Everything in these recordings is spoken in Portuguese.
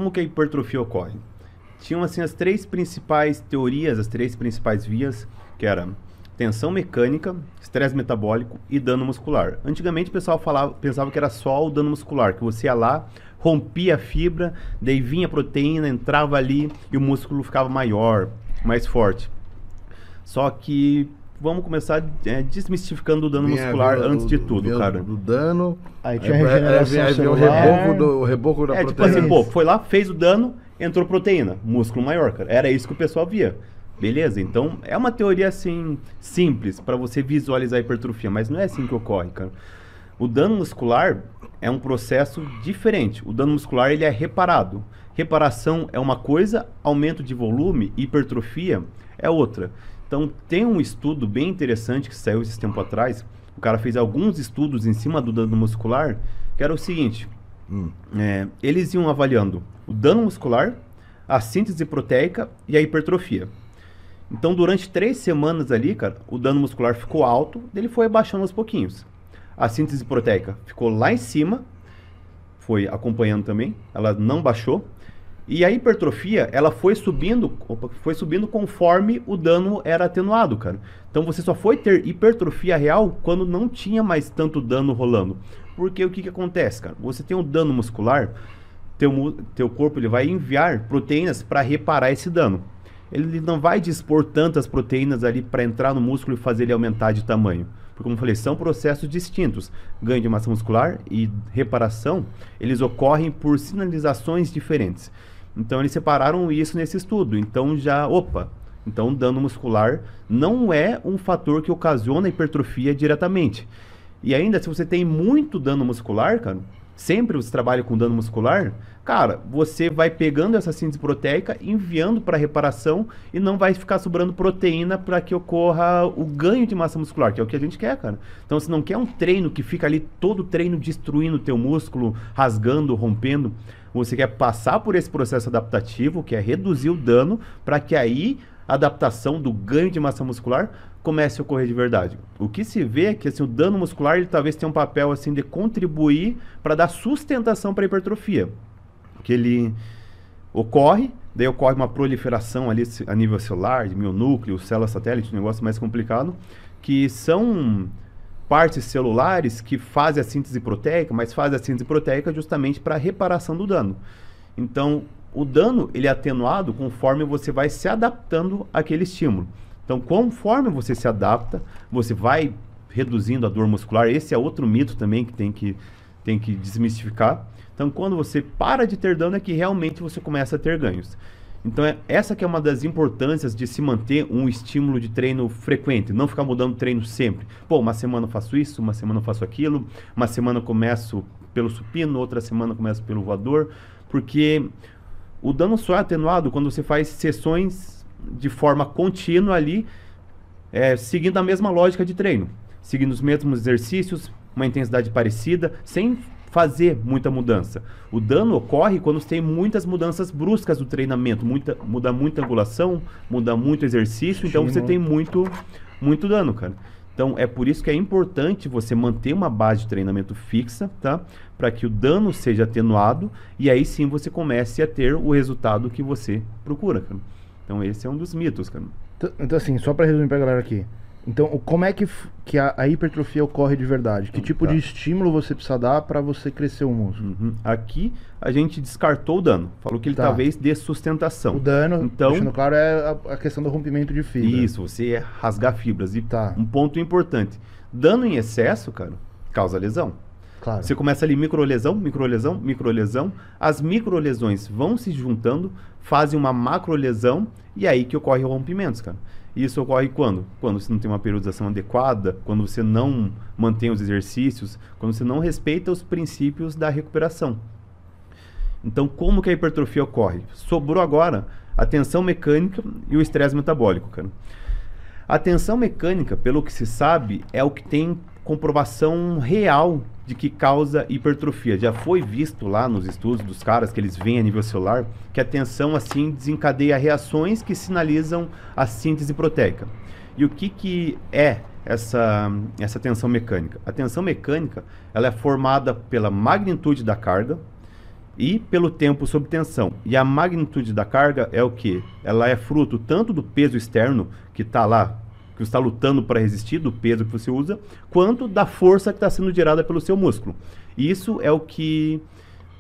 como que a hipertrofia ocorre? Tinham assim as três principais teorias, as três principais vias, que era tensão mecânica, estresse metabólico e dano muscular. Antigamente o pessoal pensava que era só o dano muscular, que você ia lá, rompia a fibra, daí vinha a proteína, entrava ali e o músculo ficava maior, mais forte. Só que vamos começar desmistificando o dano muscular antes de tudo, cara. Do dano, aí tinha regeneração celular, o reboco da proteína. Tipo assim, pô, foi lá, fez o dano, entrou proteína, músculo maior, cara. Era isso que o pessoal via. Beleza? Então, é uma teoria, assim, simples para você visualizar a hipertrofia, mas não é assim que ocorre, cara. O dano muscular é um processo diferente. O dano muscular, ele é reparado. Reparação é uma coisa, aumento de volume, hipertrofia é outra. Então, tem um estudo bem interessante que saiu esse tempo atrás. O cara fez alguns estudos em cima do dano muscular, que era o seguinte. Eles iam avaliando o dano muscular, a síntese proteica e a hipertrofia. Então, durante 3 semanas ali, cara, o dano muscular ficou alto, ele foi abaixando aos pouquinhos. A síntese proteica ficou lá em cima, foi acompanhando também, ela não baixou. E a hipertrofia, ela foi subindo conforme o dano era atenuado, cara. Então, você só foi ter hipertrofia real quando não tinha mais tanto dano rolando. Porque o que acontece, cara? Você tem um dano muscular, teu corpo ele vai enviar proteínas para reparar esse dano. Ele não vai dispor tantas proteínas ali para entrar no músculo e fazer ele aumentar de tamanho. Porque, como eu falei, são processos distintos. Ganho de massa muscular e reparação, eles ocorrem por sinalizações diferentes. Então, eles separaram isso nesse estudo. Então, então dano muscular não é um fator que ocasiona a hipertrofia diretamente. E ainda, se você tem muito dano muscular, cara, sempre você trabalha com dano muscular, cara, você vai pegando essa síntese proteica, enviando para reparação e não vai ficar sobrando proteína para que ocorra o ganho de massa muscular, que é o que a gente quer, cara. Então, você não quer um treino que fica ali todo o treino destruindo o teu músculo, rasgando, rompendo. Você quer passar por esse processo adaptativo, que é reduzir o dano, para que aí a adaptação do ganho de massa muscular comece a ocorrer de verdade. O que se vê é que assim, o dano muscular ele talvez tenha um papel assim de contribuir para dar sustentação para a hipertrofia. Que ele ocorre, daí ocorre uma proliferação ali a nível celular, de mionúcleo, célula satélite, um negócio mais complicado, que são partes celulares que fazem a síntese proteica, mas fazem a síntese proteica justamente para reparação do dano. Então, o dano ele é atenuado conforme você vai se adaptando àquele estímulo. Então, conforme você se adapta, você vai reduzindo a dor muscular. Esse é outro mito também que tem que desmistificar. Então, quando você para de ter dano, é que realmente você começa a ter ganhos. Então, essa que é uma das importâncias de se manter um estímulo de treino frequente, não ficar mudando treino sempre. Pô, uma semana eu faço isso, uma semana eu faço aquilo, uma semana eu começo pelo supino, outra semana eu começo pelo voador, porque o dano só é atenuado quando você faz sessões de forma contínua ali, seguindo a mesma lógica de treino, seguindo os mesmos exercícios, uma intensidade parecida, sem fazer muita mudança. O dano ocorre quando você tem muitas mudanças bruscas do treinamento, muda muita angulação, muda muito exercício, então você tem muito dano, cara. Então é por isso que é importante você manter uma base de treinamento fixa, tá? Para que o dano seja atenuado e aí sim você comece a ter o resultado que você procura, cara. Então esse é um dos mitos, cara. Então assim, só para resumir pra galera aqui. Então, como é que a hipertrofia ocorre de verdade? Que tipo de estímulo você precisa dar para você crescer o músculo? Aqui a gente descartou o dano. Falou que ele talvez dê sustentação. O dano, então, deixando claro, é a questão do rompimento de fibra. Isso, você rasgar fibras. E um ponto importante. Dano em excesso, cara, causa lesão. Claro. Você começa ali microlesão, microlesão, microlesão. As microlesões vão se juntando, fazem uma macrolesão e aí que ocorre rompimentos, cara. Isso ocorre quando? Quando você não tem uma periodização adequada, quando você não mantém os exercícios, quando você não respeita os princípios da recuperação. Então, como que a hipertrofia ocorre? Sobrou agora a tensão mecânica e o estresse metabólico, cara. A tensão mecânica, pelo que se sabe, é o que tem comprovação real de que causa hipertrofia. Já foi visto lá nos estudos dos caras que eles veem a nível celular que a tensão assim desencadeia reações que sinalizam a síntese proteica. E o que é essa tensão mecânica? A tensão mecânica ela é formada pela magnitude da carga e pelo tempo sob tensão. E a magnitude da carga é o quê? Ela é fruto tanto do peso externo que está lá, que você está lutando para resistir, do peso que você usa, quanto da força que está sendo gerada pelo seu músculo. E isso é o que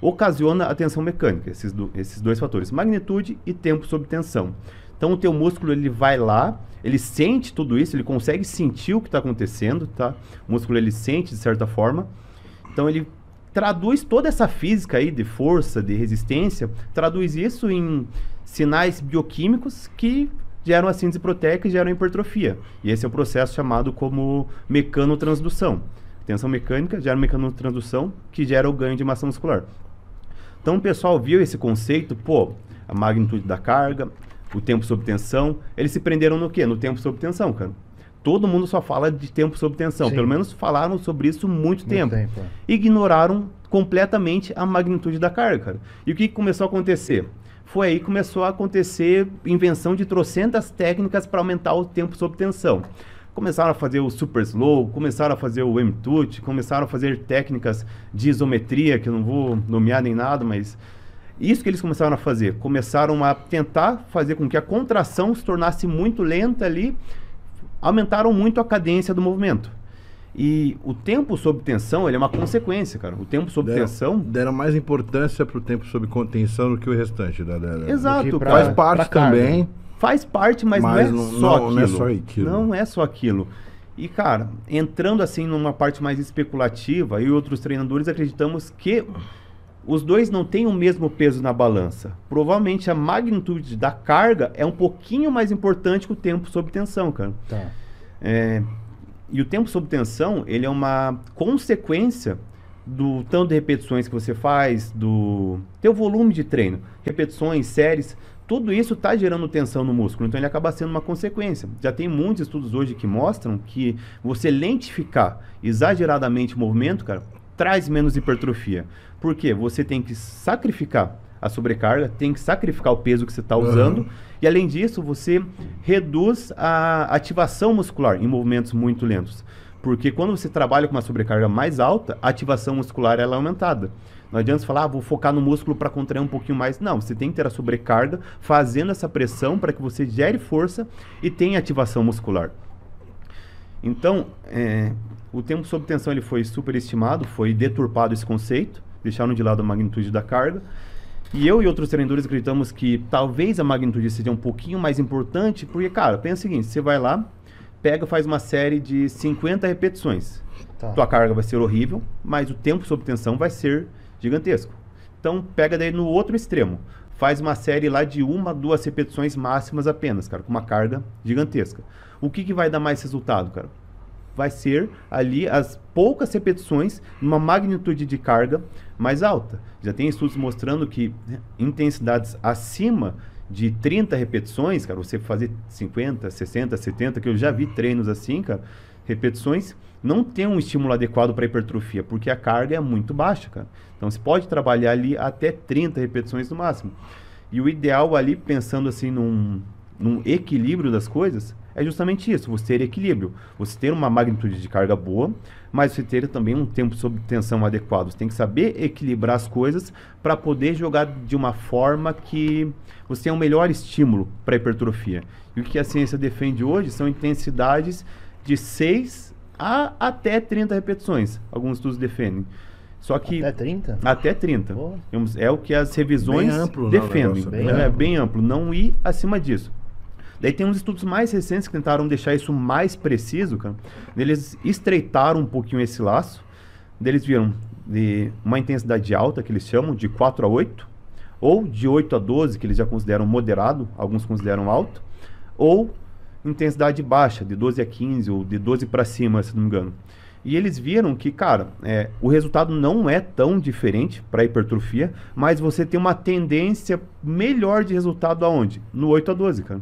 ocasiona a tensão mecânica, esses dois fatores, magnitude e tempo sob tensão. Então o teu músculo ele vai lá, ele sente tudo isso, ele consegue sentir o que está acontecendo, tá? O músculo ele sente de certa forma, então ele traduz toda essa física aí de força, de resistência, traduz isso em sinais bioquímicos que geram a síntese proteica e geram a hipertrofia. E esse é o processo chamado como mecanotransdução. Tensão mecânica gera mecanotransdução, que gera o ganho de massa muscular. Então o pessoal viu esse conceito, pô, a magnitude da carga, o tempo sob tensão, eles se prenderam no quê? No tempo sob tensão, cara. Todo mundo só fala de tempo sob tensão, pelo menos falaram sobre isso muito tempo. Ignoraram completamente a magnitude da carga, cara. E o que começou a acontecer? Foi aí que começou a acontecer invenção de trocentas técnicas para aumentar o tempo sob tensão. Começaram a fazer o super slow, começaram a fazer o M-Tut, começaram a fazer técnicas de isometria, que eu não vou nomear nem nada, mas isso que eles começaram a fazer. Começaram a tentar fazer com que a contração se tornasse muito lenta ali, aumentaram muito a cadência do movimento. E o tempo sob tensão, ele é uma consequência, cara. O tempo sob tensão... Deram mais importância pro tempo sob contenção do que o restante. Exato, cara. Faz parte também. Faz parte, mas não é só aquilo. Não é só aquilo. Não é só aquilo. E, cara, entrando assim numa parte mais especulativa, eu e outros treinadores acreditamos que os dois não têm o mesmo peso na balança. Provavelmente a magnitude da carga é um pouquinho mais importante que o tempo sob tensão, cara. Tá. E o tempo sob tensão, ele é uma consequência do tanto de repetições que você faz, do teu volume de treino, repetições, séries, tudo isso está gerando tensão no músculo, então ele acaba sendo uma consequência. Já tem muitos estudos hoje que mostram que você lentificar exageradamente o movimento, cara, traz menos hipertrofia. Por quê? Você tem que sacrificar a sobrecarga, tem que sacrificar o peso que você está usando, e além disso, você reduz a ativação muscular em movimentos muito lentos. Porque quando você trabalha com uma sobrecarga mais alta, a ativação muscular ela é aumentada. Não adianta você falar, vou focar no músculo para contrair um pouquinho mais. Não, você tem que ter a sobrecarga fazendo essa pressão para que você gere força e tenha ativação muscular. Então, o tempo sob tensão ele foi superestimado, foi deturpado esse conceito, deixaram de lado a magnitude da carga. E eu e outros treinadores acreditamos que talvez a magnitude seja um pouquinho mais importante, porque, cara, pensa o seguinte, você vai lá, pega, faz uma série de 50 repetições. Tá. Tua carga vai ser horrível, mas o tempo sob tensão vai ser gigantesco. Então, pega daí no outro extremo. Faz uma série lá de 1 a 2 repetições máximas apenas, cara, com uma carga gigantesca. O que vai dar mais resultado, cara? Vai ser ali as poucas repetições numa magnitude de carga mais alta. Já tem estudos mostrando que intensidades acima de 30 repetições, cara, você fazer 50, 60, 70, que eu já vi treinos assim, cara, repetições, não tem um estímulo adequado para hipertrofia, porque a carga é muito baixa, cara. Então você pode trabalhar ali até 30 repetições no máximo. E o ideal ali, pensando assim num equilíbrio das coisas, é justamente isso, você ter equilíbrio. Você ter uma magnitude de carga boa, mas você ter também um tempo sob tensão adequado. Você tem que saber equilibrar as coisas para poder jogar de uma forma que você tenha um melhor estímulo para a hipertrofia. E o que a ciência defende hoje são intensidades de 6 a até 30 repetições. Alguns estudos defendem. Só que até 30? Até 30. Oh. É o que as revisões bem amplo, defendem. Bem amplo. Não ir acima disso. Daí tem uns estudos mais recentes que tentaram deixar isso mais preciso, cara. Eles estreitaram um pouquinho esse laço. Eles viram de uma intensidade alta, que eles chamam, de 4 a 8, ou de 8 a 12, que eles já consideram moderado, alguns consideram alto, ou intensidade baixa, de 12 a 15, ou de 12 para cima, se não me engano. E eles viram que, cara, o resultado não é tão diferente para a hipertrofia, mas você tem uma tendência melhor de resultado aonde? No 8 a 12, cara.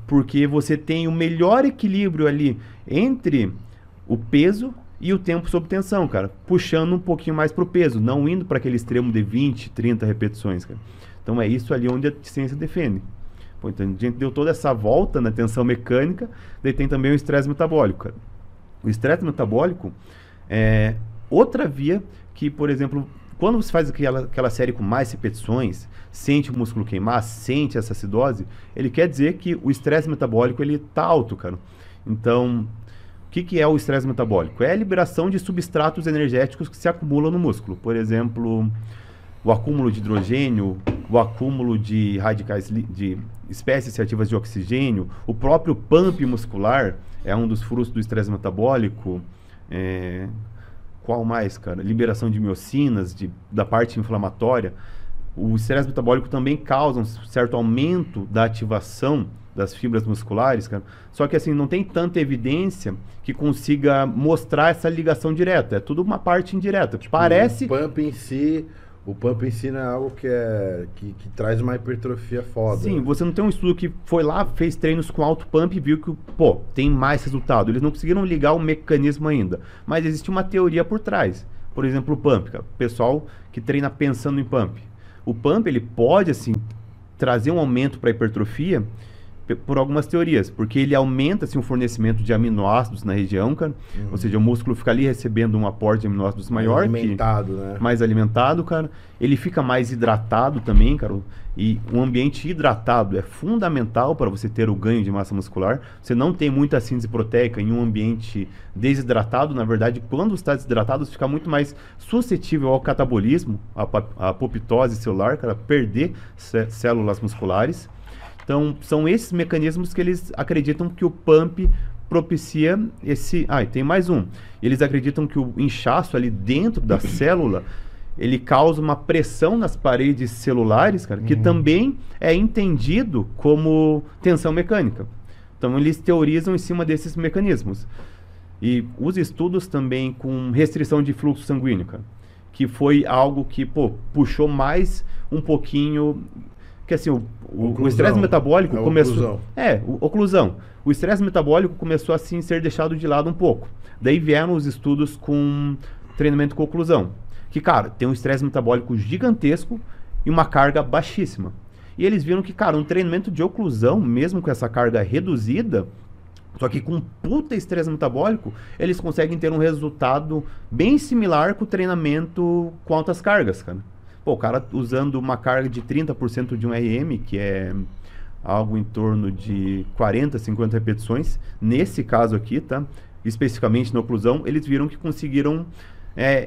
Porque você tem o melhor equilíbrio ali entre o peso e o tempo sob tensão, cara. Puxando um pouquinho mais para o peso, não indo para aquele extremo de 20, 30 repetições, cara. Então é isso ali onde a ciência defende. Pô, então a gente deu toda essa volta na tensão mecânica, daí tem também o estresse metabólico, cara. O estresse metabólico é outra via que, por exemplo, Quando você faz aquela série com mais repetições, sente o músculo queimar, sente essa acidose, ele quer dizer que o estresse metabólico ele tá alto, cara. Então, o que é o estresse metabólico? É a liberação de substratos energéticos que se acumulam no músculo. Por exemplo, o acúmulo de hidrogênio, o acúmulo de radicais de espécies reativas de oxigênio, o próprio pump muscular é um dos frutos do estresse metabólico. Qual mais, cara? Liberação de miocinas, da parte inflamatória. O estresse metabólico também causa um certo aumento da ativação das fibras musculares, cara. Só que assim, não tem tanta evidência que consiga mostrar essa ligação direta. É tudo uma parte indireta. Tipo, Parece... O pump em si não é algo que traz uma hipertrofia foda. Sim, você não tem um estudo que foi lá, fez treinos com alto pump e viu que, pô, tem mais resultado. Eles não conseguiram ligar o mecanismo ainda. Mas existe uma teoria por trás. Por exemplo, o pump, cara. O pessoal que treina pensando em pump. O pump, ele pode, assim, trazer um aumento para a hipertrofia por algumas teorias, porque ele aumenta assim, o fornecimento de aminoácidos na região, cara. Ou seja, o músculo fica ali recebendo um aporte de aminoácidos maior, né? Mais alimentado, cara. Ele fica mais hidratado também, cara. E um ambiente hidratado é fundamental para você ter o ganho de massa muscular. Você não tem muita síntese proteica em um ambiente desidratado. Na verdade, quando está desidratado, você fica muito mais suscetível ao catabolismo, à apoptose celular, cara, perder células musculares. Então, são esses mecanismos que eles acreditam que o pump propicia esse... Ah, e tem mais um. Eles acreditam que o inchaço ali dentro da célula, ele causa uma pressão nas paredes celulares, cara, que também é entendido como tensão mecânica. Então, eles teorizam em cima desses mecanismos. E os estudos também com restrição de fluxo sanguíneo, cara, que foi algo que, pô, puxou mais um pouquinho... Que assim, o estresse metabólico começou... oclusão. O estresse metabólico começou assim a ser deixado de lado um pouco. Daí vieram os estudos com treinamento com oclusão. Que, cara, tem um estresse metabólico gigantesco e uma carga baixíssima. E eles viram que, cara, um treinamento de oclusão, mesmo com essa carga reduzida, só que com puta estresse metabólico, eles conseguem ter um resultado bem similar com o treinamento com altas cargas, cara. Pô, o cara usando uma carga de 30% de um RM, que é algo em torno de 40, 50 repetições, nesse caso aqui, tá? Especificamente na oclusão, eles viram que conseguiram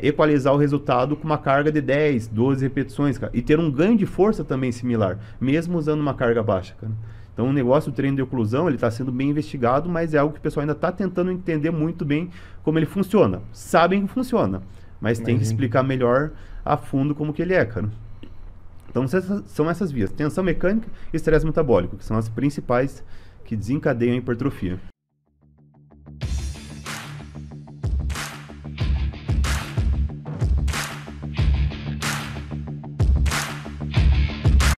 equalizar o resultado com uma carga de 10, 12 repetições, cara. E ter um ganho de força também similar, mesmo usando uma carga baixa, cara. Então o negócio do treino de oclusão, ele está sendo bem investigado, mas é algo que o pessoal ainda está tentando entender muito bem como ele funciona. Sabem que funciona, mas tem que explicar melhor a fundo como que ele é, cara. Então são essas vias, tensão mecânica e estresse metabólico, que são as principais que desencadeiam a hipertrofia.